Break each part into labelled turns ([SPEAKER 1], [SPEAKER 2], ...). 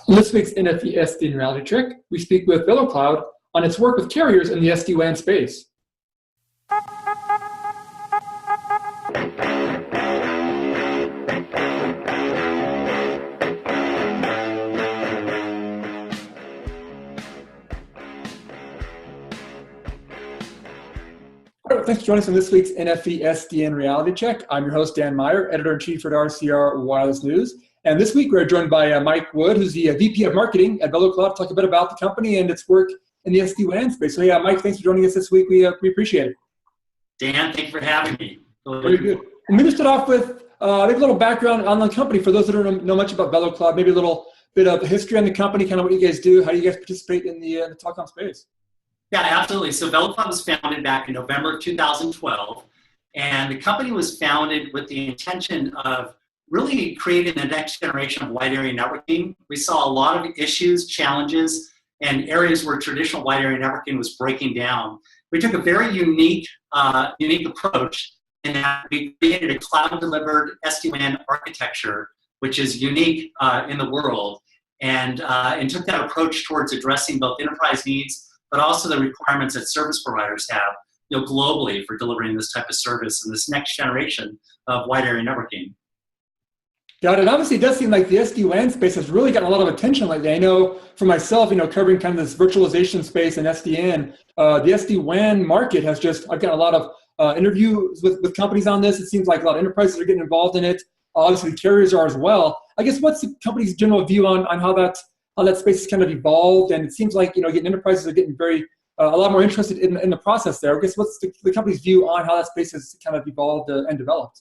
[SPEAKER 1] In this week's NFV SDN Reality Check, we speak with VeloCloud on its work with carriers in the SD-WAN space. All right, thanks for joining us on this week's NFV SDN Reality Check. I'm your host, Dan Meyer, Editor-in-Chief at RCR Wireless News. And this week we're joined by Mike Wood, who's the VP of Marketing at VeloCloud, to talk a bit about the company and its work in the SD-WAN space. So yeah, Mike, thanks for joining us this week. We appreciate it.
[SPEAKER 2] Dan, thank you for having me.
[SPEAKER 1] Very good. And maybe start off with maybe a little background on the company for those that don't know much about VeloCloud, maybe a little bit of history on the company, kind of what you guys do, how do you guys participate in the telecom space?
[SPEAKER 2] Yeah, absolutely. So VeloCloud was founded back in November of 2012, and the company was founded with the intention of really creating the next generation of wide area networking. We saw a lot of issues, challenges, and areas where traditional wide area networking was breaking down. We took a very unique approach in that we created a cloud-delivered SD-WAN architecture, which is unique in the world, and took that approach towards addressing both enterprise needs, but also the requirements that service providers have, globally for delivering this type of service and this next generation of wide area networking.
[SPEAKER 1] Got it. Obviously, it does seem like the SD-WAN space has really gotten a lot of attention lately. I know for myself, covering kind of this virtualization space and SDN, the SD-WAN market has I've got a lot of interviews with companies on this. It seems like a lot of enterprises are getting involved in it. Obviously, the carriers are as well. I guess what's the company's general view on how that space has kind of evolved? And it seems like, enterprises are getting a lot more interested in the process there. I guess what's the company's view on how that space has kind of evolved and developed?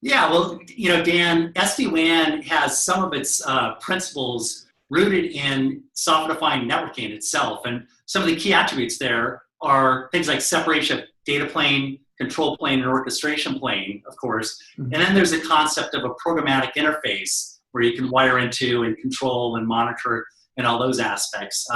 [SPEAKER 2] Yeah, well, Dan, SD-WAN has some of its principles rooted in software-defined networking itself. And some of the key attributes there are things like separation of data plane, control plane, and orchestration plane, of course. Mm-hmm. And then there's the concept of a programmatic interface where you can wire into and control and monitor and all those aspects.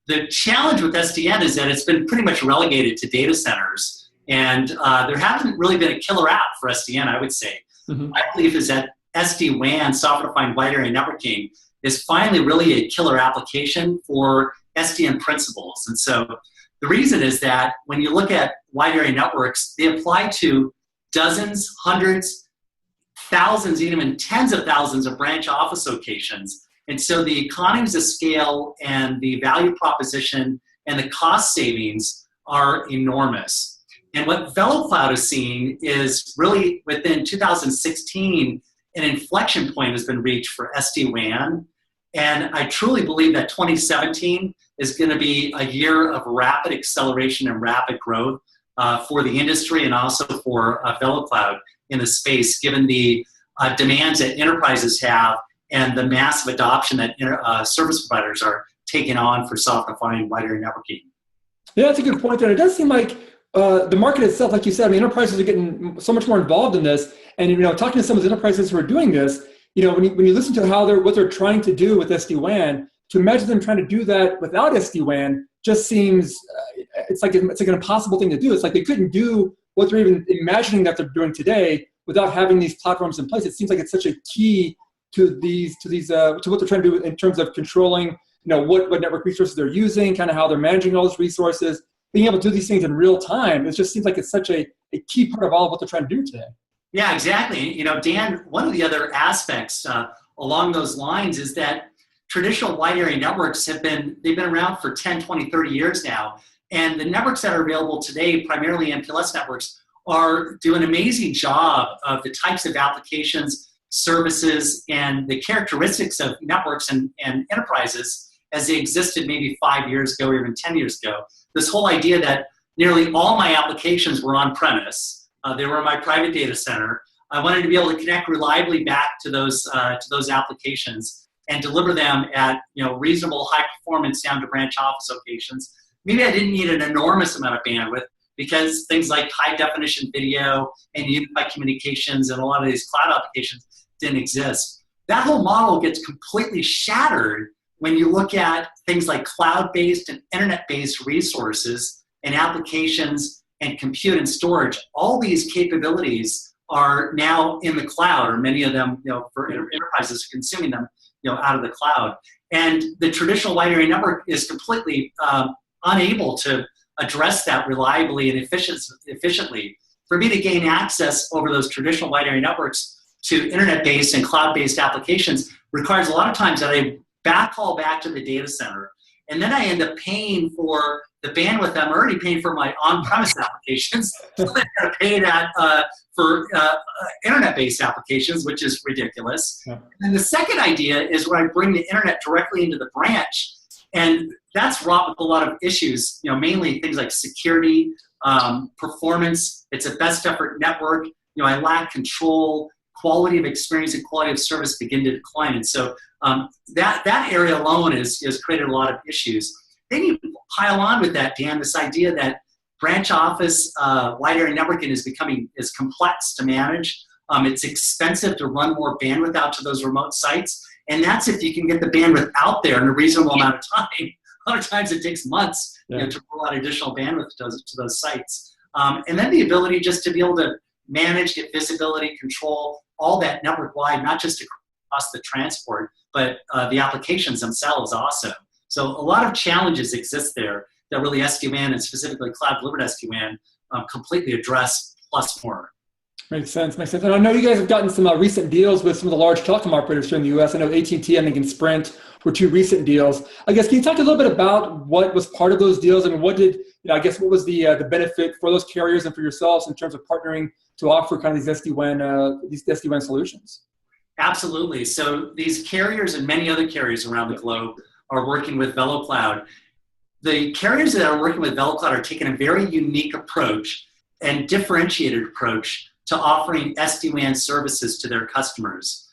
[SPEAKER 2] The challenge with SDN is that it's been pretty much relegated to data centers. And there hasn't really been a killer app for SDN, I would say. Mm-hmm. My belief is that SD-WAN, software-defined wide area networking, is finally really a killer application for SDN principles. And so the reason is that when you look at wide area networks, they apply to dozens, hundreds, thousands, even tens of thousands of branch office locations. And so the economies of scale and the value proposition and the cost savings are enormous. And what VeloCloud is seeing is really within 2016, an inflection point has been reached for SD-WAN. And I truly believe that 2017 is going to be a year of rapid acceleration and rapid growth for the industry and also for VeloCloud in the space, given the demands that enterprises have and the massive adoption that service providers are taking on for software-defined wide area networking.
[SPEAKER 1] Yeah, that's a good point there. It does seem like the market itself, like you said, enterprises are getting so much more involved in this. And talking to some of the enterprises who are doing this, when you listen to what they're trying to do with SD-WAN, to imagine them trying to do that without SD-WAN just seems it's like an impossible thing to do. It's like they couldn't do what they're even imagining that they're doing today without having these platforms in place. It seems like it's such a key to what they're trying to do in terms of controlling, what network resources they're using, kind of how they're managing all those resources. Being able to do these things in real time, it just seems like it's such a key part of all of what they're trying to do today.
[SPEAKER 2] Yeah, exactly. Dan, one of the other aspects along those lines is that traditional wide area networks they've been around for 10, 20, 30 years now. And the networks that are available today, primarily MPLS networks, are doing an amazing job of the types of applications, services, and the characteristics of networks and enterprises as they existed maybe 5 years ago or even 10 years ago. This whole idea that nearly all my applications were on-premise, they were in my private data center. I wanted to be able to connect reliably back to those applications and deliver them at reasonable high performance down to branch office locations. Maybe I didn't need an enormous amount of bandwidth because things like high definition video and unified communications and a lot of these cloud applications didn't exist. That whole model gets completely shattered when you look at things like cloud-based and internet-based resources and applications and compute and storage. All these capabilities are now in the cloud, or many of them, for enterprises consuming them, out of the cloud. And the traditional wide area network is completely unable to address that reliably and efficiently. For me to gain access over those traditional wide area networks to internet-based and cloud-based applications requires a lot of times that I backhaul back to the data center. And then I end up paying for the bandwidth I'm already paying for my on-premise applications. So I got to pay that for internet-based applications, which is ridiculous. Yeah. And the second idea is where I bring the internet directly into the branch. And that's wrought with a lot of issues, mainly things like security, performance. It's a best effort network. I lack control, quality of experience and quality of service begin to decline. And so that area alone has created a lot of issues. Then you pile on with that, Dan, this idea that branch office wide area networking is complex to manage. It's expensive to run more bandwidth out to those remote sites. And that's if you can get the bandwidth out there in a reasonable amount of time. A lot of times it takes months to roll out additional bandwidth to those sites. And then the ability just to be able to manage, get visibility, control, all that network-wide, not just across the transport, but the applications themselves also. So a lot of challenges exist there that really SD-WAN and specifically cloud-delivered SD-WAN completely address, plus more.
[SPEAKER 1] Makes sense. Makes sense. And I know you guys have gotten some recent deals with some of the large telecom operators here in the U.S. I know AT&T and Sprint were two recent deals. I guess, can you talk a little bit about what was part of those deals and what did, what was the benefit for those carriers and for yourselves in terms of partnering to offer kind of these SD-WAN solutions?
[SPEAKER 2] Absolutely. So these carriers and many other carriers around the globe are working with VeloCloud. The carriers that are working with VeloCloud are taking a very unique approach and differentiated approach to offering SD-WAN services to their customers.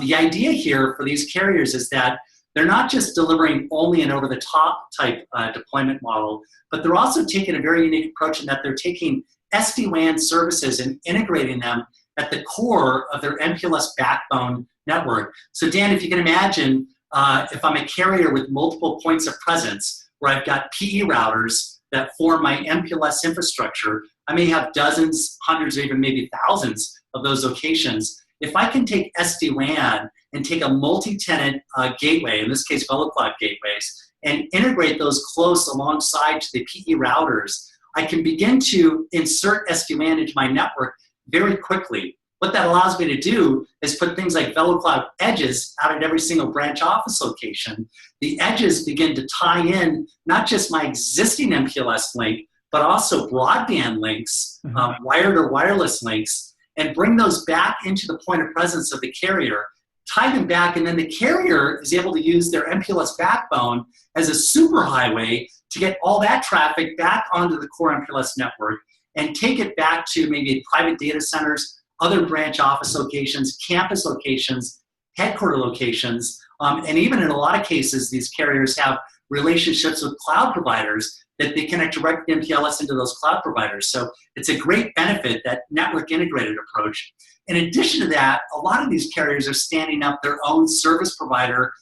[SPEAKER 2] The idea here for these carriers is that they're not just delivering only an over-the-top type deployment model, but they're also taking a very unique approach in that they're taking SD-WAN services and integrating them at the core of their MPLS backbone network. So Dan, if you can imagine, if I'm a carrier with multiple points of presence, where I've got PE routers that form my MPLS infrastructure, I may have dozens, hundreds, or even maybe thousands of those locations. If I can take SD-WAN and take a multi-tenant gateway, in this case VeloCloud gateways, and integrate those close alongside to the PE routers, I can begin to insert SD-WAN into my network very quickly. What that allows me to do is put things like VeloCloud edges out at every single branch office location. The edges begin to tie in not just my existing MPLS link, but also broadband links, wired or wireless links, and bring those back into the point of presence of the carrier, tie them back, and then the carrier is able to use their MPLS backbone as a superhighway to get all that traffic back onto the core MPLS network and take it back to maybe private data centers, other branch office locations, campus locations, headquarter locations, and even in a lot of cases, these carriers have relationships with cloud providers that they connect direct MPLS into those cloud providers. So it's a great benefit, that network integrated approach. In addition to that, a lot of these carriers are standing up their own service provider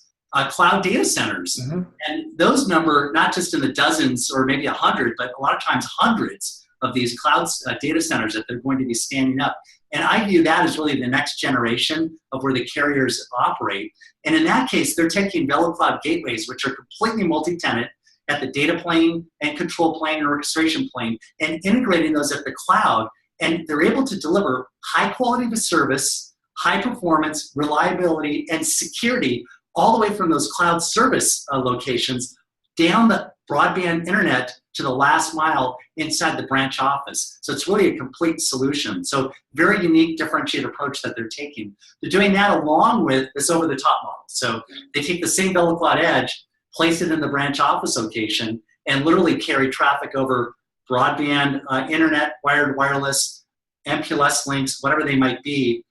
[SPEAKER 2] cloud data centers. And those number not just in the dozens or maybe 100, but a lot of times hundreds of these cloud data centers that they're going to be standing up. And I view that as really the next generation of where the carriers operate. And in that case, they're taking VeloCloud gateways, which are completely multi-tenant at the data plane and control plane and orchestration plane, and integrating those at the cloud. And they're able to deliver high quality of service, high performance, reliability, and security all the way from those cloud service locations down the broadband internet to the last mile inside the branch office. So it's really a complete solution. So very unique, differentiated approach that they're taking. They're doing that along with this over-the-top model. So they take the same VeloCloud edge, place it in the branch office location, and literally carry traffic over broadband, internet, wired, wireless, MPLS links, whatever they might be,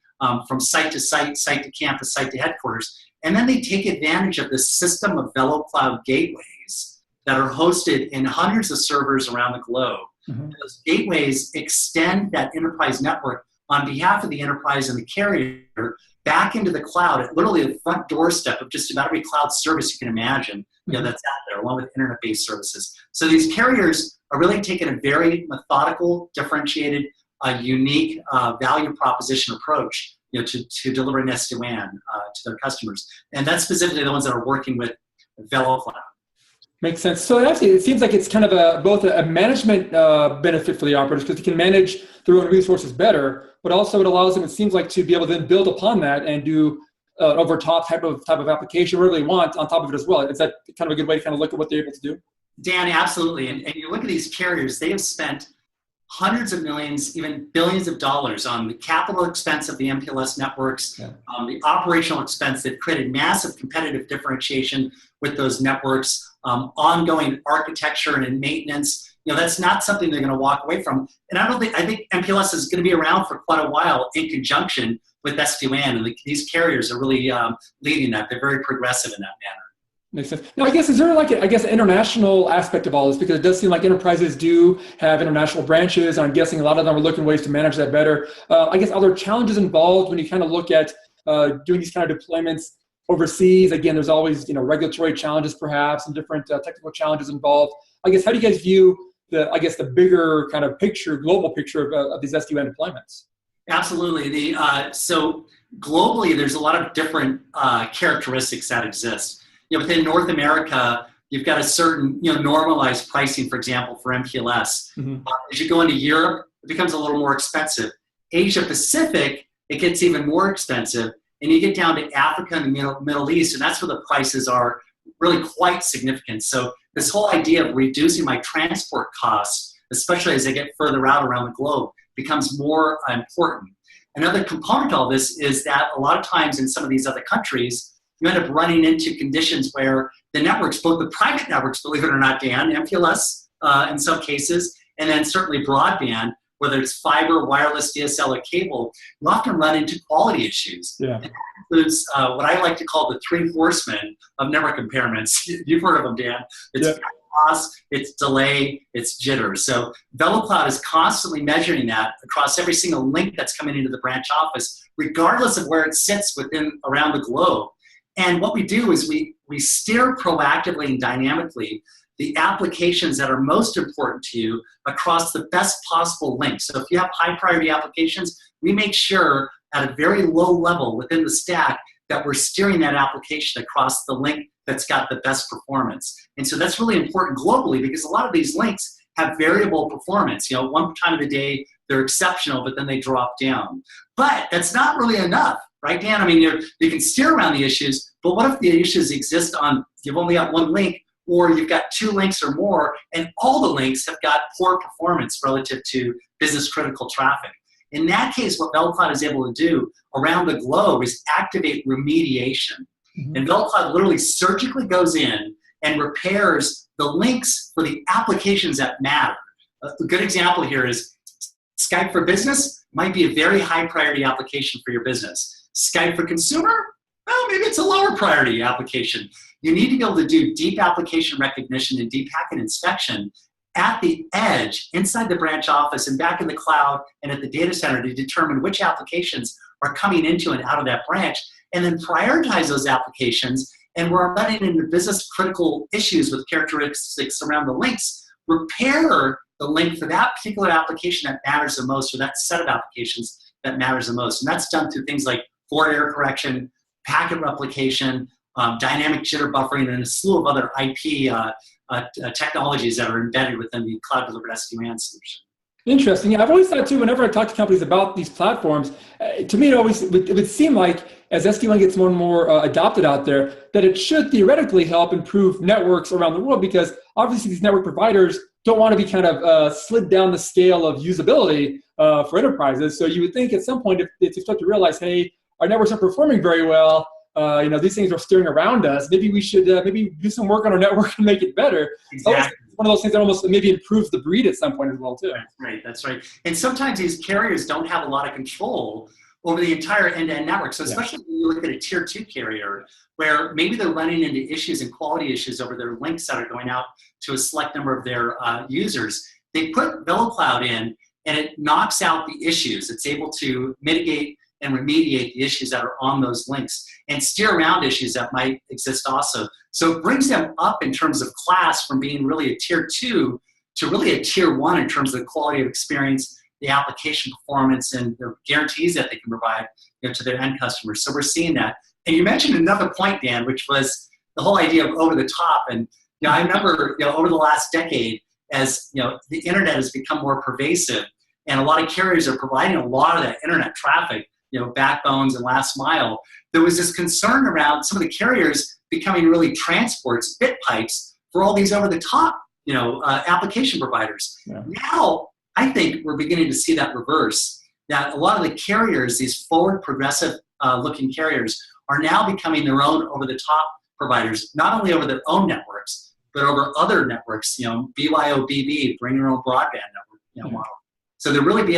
[SPEAKER 2] from site to site, site to campus, site to headquarters. And then they take advantage of this system of VeloCloud gateways that are hosted in hundreds of servers around the globe. Those gateways extend that enterprise network on behalf of the enterprise and the carrier back into the cloud at literally the front doorstep of just about every cloud service you can imagine, that's out there, along with internet-based services. So these carriers are really taking a very methodical, differentiated, unique value proposition approach, to deliver an SD-WAN to their customers. And that's specifically the ones that are working with VeloCloud.
[SPEAKER 1] Makes sense. So actually, it seems like it's kind of both a management benefit for the operators because they can manage their own resources better, but also it allows them, it seems like, to be able to then build upon that and do over top type of application, whatever they want on top of it as well. Is that kind of a good way to kind of look at what they're able to do?
[SPEAKER 2] Dan, absolutely. And you look at these carriers, they have spent hundreds of millions, even billions of dollars on the capital expense of the MPLS networks, the operational expense. They've created massive competitive differentiation with those networks, ongoing architecture and maintenance. That's not something they're going to walk away from. And I think MPLS is going to be around for quite a while in conjunction with SD-WAN, and these carriers are really leading that. They're very progressive in that manner.
[SPEAKER 1] Makes sense. Now, I guess, is there like an international aspect of all this? Because it does seem like enterprises do have international branches. I'm guessing a lot of them are looking ways to manage that better. I guess, are there challenges involved when you kind of look at doing these kind of deployments overseas? Again, there's always regulatory challenges perhaps and different technical challenges involved. I guess, how do you guys view the bigger kind of picture, global picture of these SD-WAN deployments?
[SPEAKER 2] Absolutely. So globally, there's a lot of different characteristics that exist. Within North America, you've got a certain normalized pricing, for example, for MPLS. As you go into Europe, it becomes a little more expensive. Asia Pacific, it gets even more expensive. And you get down to Africa and the Middle East, and that's where the prices are really quite significant. So this whole idea of reducing my transport costs, especially as I get further out around the globe, becomes more important. Another component of all this is that a lot of times in some of these other countries, you end up running into conditions where the networks, both the private networks, believe it or not, Dan, MPLS in some cases, and then certainly broadband, whether it's fiber, wireless, DSL, or cable, you often run into quality issues.
[SPEAKER 1] Yeah.
[SPEAKER 2] And that includes what I like to call the three horsemen of network impairments. You've heard of them, Dan. It's cost, it's delay, it's jitter. So VeloCloud is constantly measuring that across every single link that's coming into the branch office, regardless of where it sits around the globe. And what we do is we steer proactively and dynamically the applications that are most important to you across the best possible links. So if you have high priority applications, we make sure at a very low level within the stack that we're steering that application across the link that's got the best performance. And so that's really important globally because a lot of these links have variable performance. One time of the day, they're exceptional, but then they drop down. But that's not really enough, right, Dan? I mean, you can steer around the issues, but what if the issues exist you've only got one link, or you've got two links or more, and all the links have got poor performance relative to business critical traffic. In that case, what VeloCloud is able to do around the globe is activate remediation. And VeloCloud literally surgically goes in and repairs the links for the applications that matter. A good example here is Skype for Business might be a very high priority application for your business. Skype for Consumer, well, maybe it's a lower priority application. You need to be able to do deep application recognition and deep packet inspection at the edge, inside the branch office and back in the cloud and at the data center to determine which applications are coming into and out of that branch, and then prioritize those applications. And we're running into business critical issues with characteristics around the links, repair the link for that particular application that matters the most, or that set of applications that matters the most. And that's done through things like forward error correction, packet replication, dynamic jitter buffering, and a slew of other IP technologies that are embedded within the cloud-delivered SD-WAN solution.
[SPEAKER 1] Interesting. Yeah, I've always thought too, whenever I talk to companies about these platforms, to me it would seem like as SD-WAN gets more and more adopted out there, that it should theoretically help improve networks around the world, because obviously these network providers don't want to be kind of slid down the scale of usability for enterprises. So you would think at some point if they start to realize, hey, our networks are performing very well, these things are steering around us, maybe we should maybe do some work on our network and make it better.
[SPEAKER 2] Exactly.
[SPEAKER 1] It's one of those things that almost maybe improves the breed at some point as well too.
[SPEAKER 2] That's right. And sometimes these carriers don't have a lot of control over the entire end-to-end network. So especially when you look at a tier 2 carrier, where maybe they're running into issues and quality issues over their links that are going out to a select number of their users, they put VeloCloud in and it knocks out the issues. It's able to mitigate and remediate the issues that are on those links and steer around issues that might exist also. So it brings them up in terms of class from being really a tier 2 to really a tier 1 in terms of the quality of experience, the application performance, and the guarantees that they can provide to their end customers. So we're seeing that. And you mentioned another point, Dan, which was the whole idea of over the top. And I remember over the last decade, as the internet has become more pervasive, and a lot of carriers are providing a lot of that internet traffic, backbones and last mile. There was this concern around some of the carriers becoming really transports, bit pipes for all these over the top, application providers. Yeah. Now, I think we're beginning to see that reverse. That a lot of the carriers, these forward progressive looking carriers, are now becoming their own over the top providers, not only over their own networks, but over other networks, BYOBB, bring your own broadband network, model. So they're really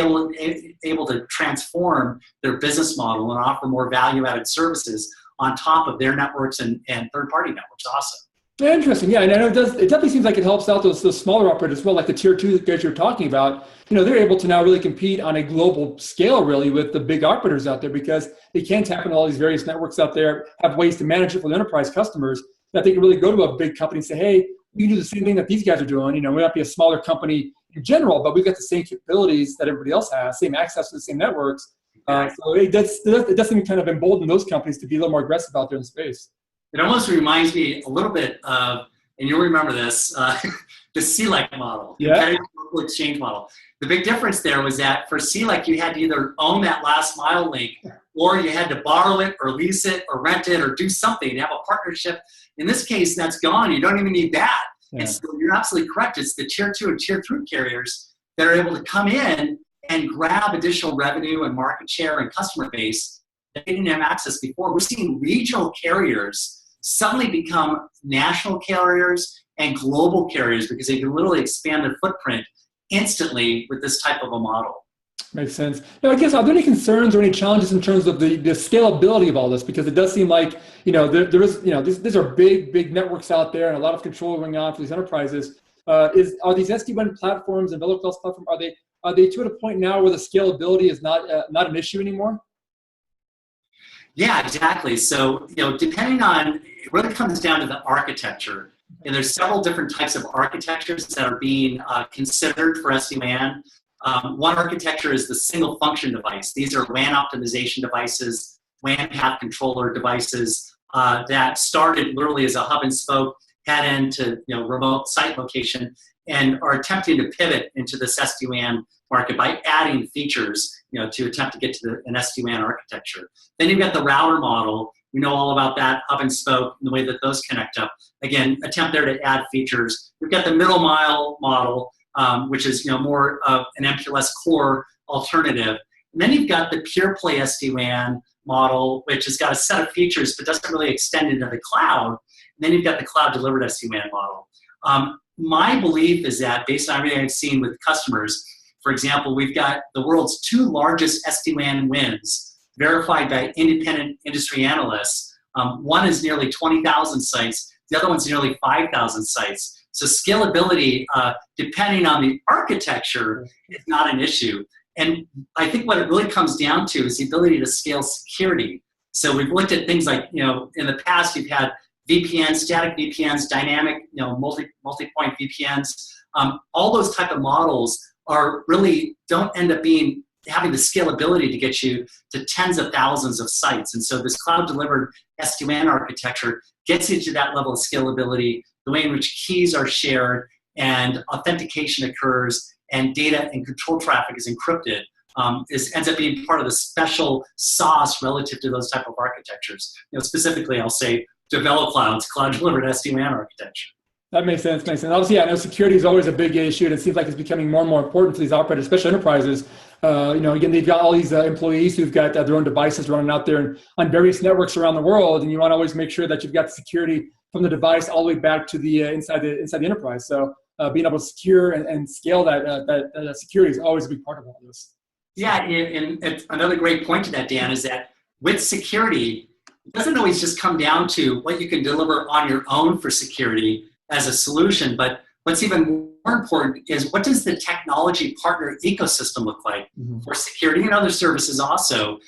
[SPEAKER 2] able to transform their business model and offer more value-added services on top of their networks and third-party networks also.
[SPEAKER 1] Yeah, interesting. Yeah, and I know it definitely seems like it helps out those smaller operators as well, like the tier 2 guys you're talking about. They're able to now really compete on a global scale, really, with the big operators out there, because they can tap into all these various networks out there, have ways to manage it for the enterprise customers, that they can really go to a big company and say, hey, we can do the same thing that these guys are doing. We might be a smaller company in general, but we've got the same capabilities that everybody else has, same access to the same networks. So it does seem kind of embolden those companies to be a little more aggressive out there in space.
[SPEAKER 2] It almost reminds me a little bit of, and you'll remember this, the CLEC model, competitive local exchange model. The big difference there was that for CLEC, you had to either own that last mile link, or you had to borrow it or lease it or rent it or do something to have a partnership. In this case, that's gone. You don't even need that. Yeah. And so you're absolutely correct. It's the tier 2 and tier 3 carriers that are able to come in and grab additional revenue and market share and customer base that they didn't have access before. We're seeing regional carriers suddenly become national carriers and global carriers because they can literally expand their footprint instantly with this type of a model.
[SPEAKER 1] Makes sense. Now, I guess, are there any concerns or any challenges in terms of the scalability of all this? Because it does seem like, there is, these are big networks out there and a lot of control going on for these enterprises. Are these SD-WAN platforms and VeloCloud's platform, are they to a point now where the scalability is not an issue anymore?
[SPEAKER 2] Yeah, exactly. So, depending on, it really comes down to the architecture. And there's several different types of architectures that are being considered for SD-WAN. One architecture is the single function device. These are WAN optimization devices, WAN path controller devices that started literally as a hub and spoke, head into remote site location, and are attempting to pivot into this SD-WAN market by adding features to attempt to get to an SD-WAN architecture. Then you've got the router model. We know all about that, hub and spoke, and the way that those connect up. Again, attempt there to add features. We've got the middle mile model, which is more of an MPLS core alternative. And then you've got the pure play SD-WAN model, which has got a set of features but doesn't really extend into the cloud. And then you've got the cloud delivered SD-WAN model. My belief is that based on everything I've seen with customers, for example, we've got the world's 2 largest SD-WAN wins verified by independent industry analysts. One is nearly 20,000 sites. The other one's nearly 5,000 sites. So scalability, depending on the architecture, is not an issue. And I think what it really comes down to is the ability to scale security. So we've looked at things like, in the past you've had VPNs, static VPNs, dynamic, multi-point VPNs. All those type of models are really don't end up having the scalability to get you to tens of thousands of sites. And so this cloud-delivered SD-WAN architecture gets you to that level of scalability, the way in which keys are shared and authentication occurs and data and control traffic is encrypted, ends up being part of the special sauce relative to those type of architectures. Specifically, I'll say VeloCloud's cloud-delivered SD-WAN architecture.
[SPEAKER 1] That makes sense. Obviously, yeah, I know security is always a big issue, and it seems like it's becoming more and more important for these operators, especially enterprises. Again, they've got all these employees who've got their own devices running out there and on various networks around the world, and you want to always make sure that you've got the security from the device all the way back to the inside the enterprise. So being able to secure and scale that security is always a big part of all this.
[SPEAKER 2] Yeah, and another great point to that, Dan, is that with security, it doesn't always just come down to what you can deliver on your own for security as a solution, but what's even more important is what does the technology partner ecosystem look like for security and other services also.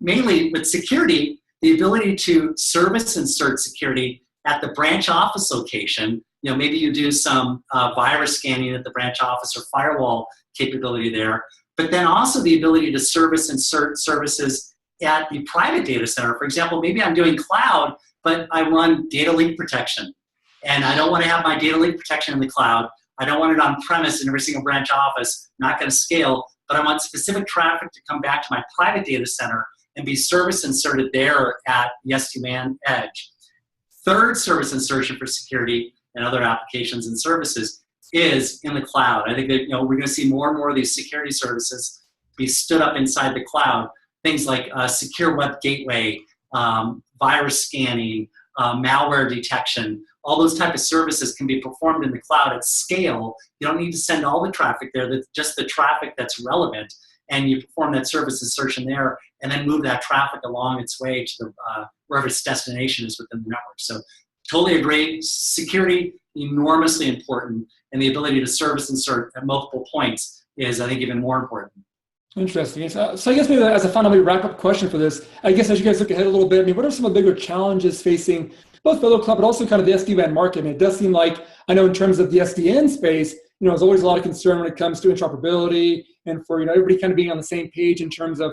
[SPEAKER 2] Mainly with security, the ability to service and cert security at the branch office location. Maybe you do some virus scanning at the branch office or firewall capability there, but then also the ability to service and cert services at the private data center, for example, maybe I'm doing cloud, but I run data link protection. And I don't want to have my data link protection in the cloud. I don't want it on premise in every single branch office, not going to scale, but I want specific traffic to come back to my private data center and be service inserted there at the SD-WAN edge. Third service insertion for security and other applications and services is in the cloud. I think that we're going to see more and more of these security services be stood up inside the cloud. Things like secure web gateway, virus scanning, malware detection. All those type of services can be performed in the cloud at scale. You don't need to send all the traffic there, just the traffic that's relevant, and you perform that service insertion there, and then move that traffic along its way to the wherever its destination is within the network. So totally agree. Security, enormously important, and the ability to service insert at multiple points is, I think, even more important.
[SPEAKER 1] Interesting. So I guess maybe as a final wrap-up question for this, I guess as you guys look ahead a little bit, I mean, what are some of the bigger challenges facing both VeloCloud, but also kind of the SD-WAN market? I mean, it does seem like, I know in terms of the SDN space, there's always a lot of concern when it comes to interoperability and for, everybody kind of being on the same page in terms of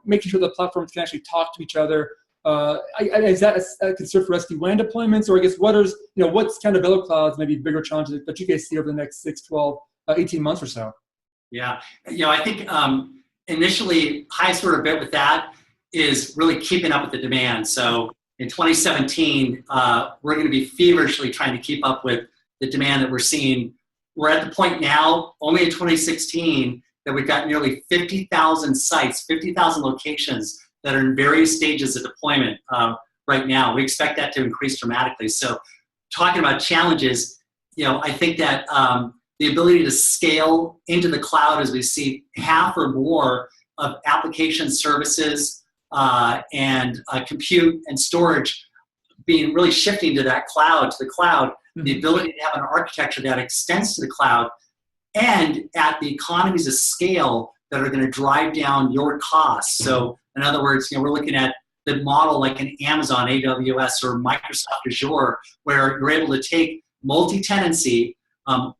[SPEAKER 1] making sure the platforms can actually talk to each other. Is that a concern for SD-WAN deployments? Or I guess what's kind of VeloCloud's maybe bigger challenges that you guys see over the next 6, 12, 18 months or so?
[SPEAKER 2] Yeah, I think initially highest order bit with that is really keeping up with the demand. So in 2017, we're going to be feverishly trying to keep up with the demand that we're seeing. We're at the point now, only in 2016, that we've got nearly 50,000 sites, 50,000 locations that are in various stages of deployment right now. We expect that to increase dramatically. So talking about challenges, I think that the ability to scale into the cloud as we see half or more of application services and compute and storage being really shifting to the cloud, the ability to have an architecture that extends to the cloud and at the economies of scale that are going to drive down your costs. So in other words, we're looking at the model like an Amazon AWS or Microsoft Azure, where you're able to take multi-tenancy,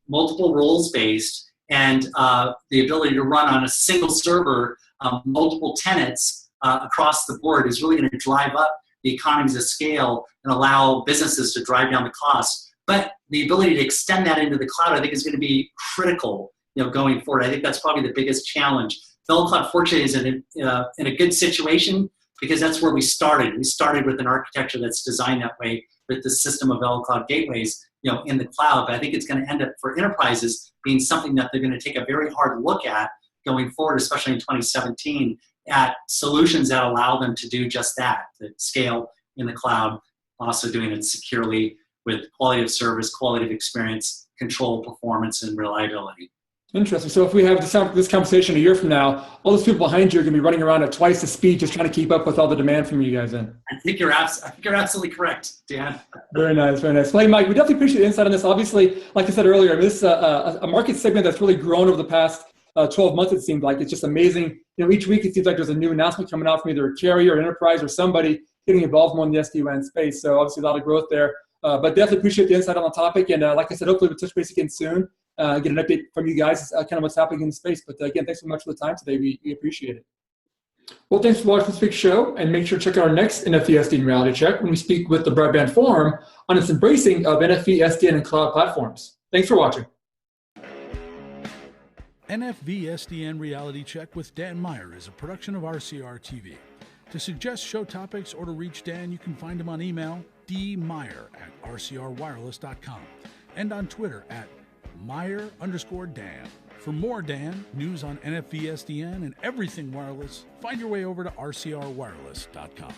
[SPEAKER 2] multiple roles-based, and the ability to run on a single server, multiple tenants across the board is really going to drive up the economies of scale and allow businesses to drive down the costs. But the ability to extend that into the cloud, I think, is going to be critical, going forward. I think that's probably the biggest challenge. VeloCloud, fortunately, is in a good situation because that's where we started. We started with an architecture that's designed that way with the system of VeloCloud gateways, in the cloud. But I think it's going to end up for enterprises being something that they're going to take a very hard look at going forward, especially in 2017, at solutions that allow them to do just that scale in the cloud, also doing it securely with quality of service, quality of experience, control, performance, and reliability.
[SPEAKER 1] Interesting. So if we have this conversation a year from now, all those people behind you are going to be running around at twice the speed, just trying to keep up with all the demand from you guys in.
[SPEAKER 2] I think you're absolutely correct, Dan.
[SPEAKER 1] Very nice, very nice. Well, hey, Mike, we definitely appreciate the insight on this. Obviously, like I said earlier, this is a market segment that's really grown over the past 12 months, it seemed like. It's just amazing. Each week it seems like there's a new announcement coming out from either a carrier, or enterprise, or somebody getting involved more in the SD-WAN space. So obviously a lot of growth there. But definitely appreciate the insight on the topic. And like I said, hopefully we'll touch base again soon. Get an update from you guys, kind of what's happening in the space. But again, thanks so much for the time today. We appreciate it. Well, thanks for watching this week's show. And make sure to check out our next NFV SDN Reality Check when we speak with the Broadband Forum on its embracing of NFV, SDN, and cloud platforms. Thanks for watching.
[SPEAKER 3] NFV SDN Reality Check with Dan Meyer is a production of RCR TV. To suggest show topics or to reach Dan, you can find him on email, dmeyer@rcrwireless.com, and on Twitter @Meyer_Dan. For more Dan, news on NFV SDN and everything wireless, find your way over to rcrwireless.com.